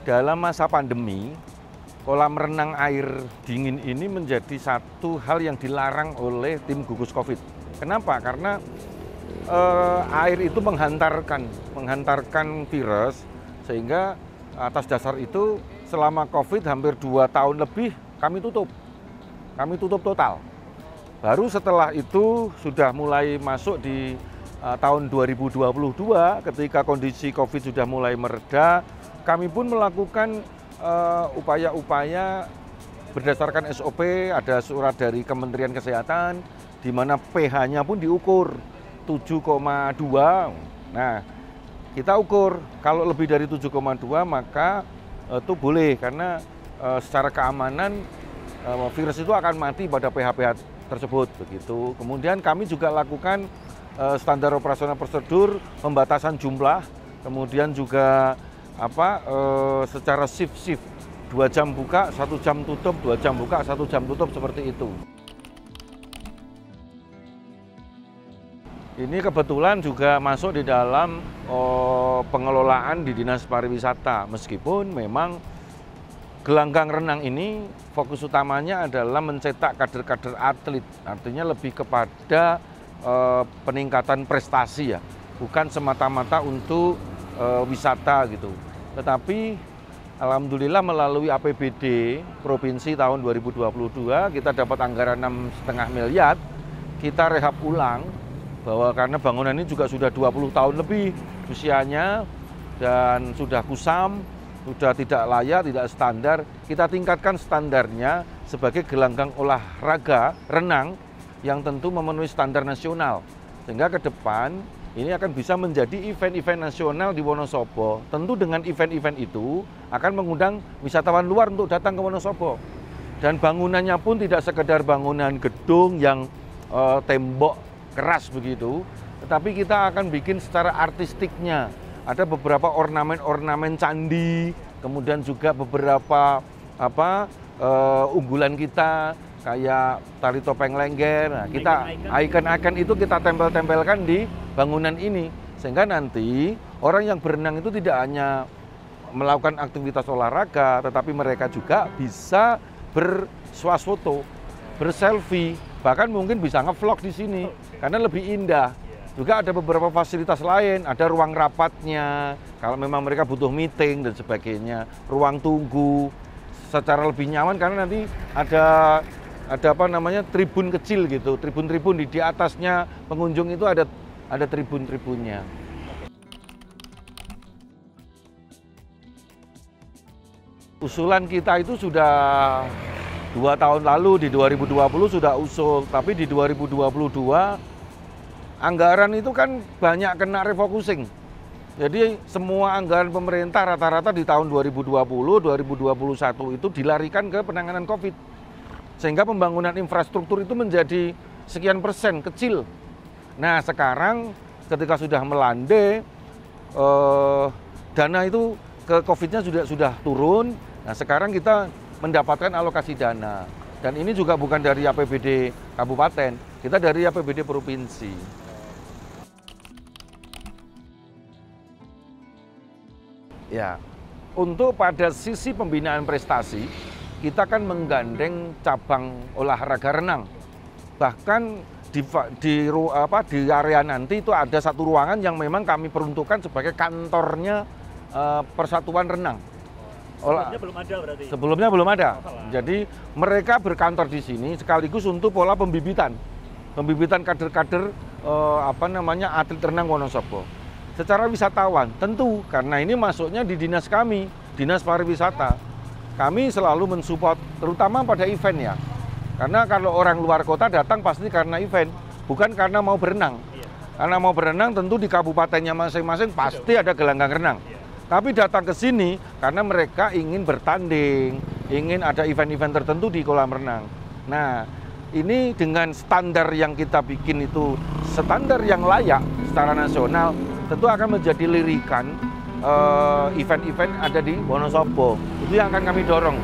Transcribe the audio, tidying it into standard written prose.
dalam masa pandemi, kolam renang air dingin ini menjadi satu hal yang dilarang oleh tim gugus COVID. Kenapa? Karena air itu menghantarkan virus, sehingga atas dasar itu selama COVID hampir 2 tahun lebih kami tutup total. Baru setelah itu sudah mulai masuk di tahun 2022 ketika kondisi COVID sudah mulai mereda, kami pun melakukan upaya-upaya berdasarkan SOP, ada surat dari Kementerian Kesehatan di mana pH-nya pun diukur 7,2. Nah, kita ukur kalau lebih dari 7,2 maka itu boleh, karena secara keamanan virus itu akan mati pada pH-pH tersebut begitu. Kemudian kami juga lakukan standar operasional prosedur, pembatasan jumlah, kemudian juga secara shift 2 jam buka, 1 jam tutup, 2 jam buka, 1 jam tutup, seperti itu. Ini kebetulan juga masuk di dalam pengelolaan di Dinas Pariwisata, meskipun memang gelanggang renang ini fokus utamanya adalah mencetak kader-kader atlet, artinya lebih kepada peningkatan prestasi ya, bukan semata-mata untuk wisata gitu. Tetapi alhamdulillah melalui APBD Provinsi tahun 2022 kita dapat anggaran 6,5 miliar, kita rehab ulang, bahwa karena bangunan ini juga sudah 20 tahun lebih usianya dan sudah kusam, sudah tidak layak, tidak standar, kita tingkatkan standarnya sebagai gelanggang olahraga renang yang tentu memenuhi standar nasional. Sehingga ke depan ini akan bisa menjadi event-event nasional di Wonosobo. Tentu dengan event-event itu akan mengundang wisatawan luar untuk datang ke Wonosobo. Dan bangunannya pun tidak sekedar bangunan gedung yang tembok keras begitu, tetapi kita akan bikin secara artistiknya. Ada beberapa ornamen-ornamen candi, kemudian juga beberapa unggulan kita kayak tali topeng Lengger. Nah, kita ikon-ikon itu kita tempel-tempelkan di bangunan ini, sehingga nanti orang yang berenang itu tidak hanya melakukan aktivitas olahraga, tetapi mereka juga bisa bersuasfoto, berselfie, bahkan mungkin bisa ngevlog di sini karena lebih indah. Juga ada beberapa fasilitas lain, ada ruang rapatnya kalau memang mereka butuh meeting dan sebagainya, ruang tunggu secara lebih nyaman karena nanti ada tribun kecil gitu, tribun-tribun di atasnya pengunjung itu ada tribun-tribunnya. Usulan kita itu sudah 2 tahun lalu, di 2020 sudah usul, tapi di 2022 anggaran itu kan banyak kena refocusing. Jadi semua anggaran pemerintah rata-rata di tahun 2020, 2021 itu dilarikan ke penanganan COVID. Sehingga pembangunan infrastruktur itu menjadi sekian persen, kecil. Nah sekarang ketika sudah melandai, dana itu ke COVID-nya sudah turun. Nah sekarang kita mendapatkan alokasi dana. Dan ini juga bukan dari APBD kabupaten, kita dari APBD provinsi. Ya, untuk pada sisi pembinaan prestasi, kita kan menggandeng cabang olahraga renang. Bahkan di area nanti itu ada satu ruangan yang memang kami peruntukkan sebagai kantornya Persatuan Renang. Sebelumnya belum ada berarti? Sebelumnya belum ada. Jadi mereka berkantor di sini sekaligus untuk pola pembibitan kader-kader atlet renang Wonosobo. Secara wisatawan tentu karena ini masuknya di dinas kami, Dinas Pariwisata. Kami selalu mensupport terutama pada event ya. Karena kalau orang luar kota datang pasti karena event, bukan karena mau berenang. Karena mau berenang tentu di kabupatennya masing-masing pasti ada gelanggang renang. Tapi datang ke sini karena mereka ingin bertanding, ingin ada event-event tertentu di kolam renang. Nah, ini dengan standar yang kita bikin itu standar yang layak secara nasional, tentu akan menjadi lirikan event-event ada di Wonosobo. Itu yang akan kami dorong.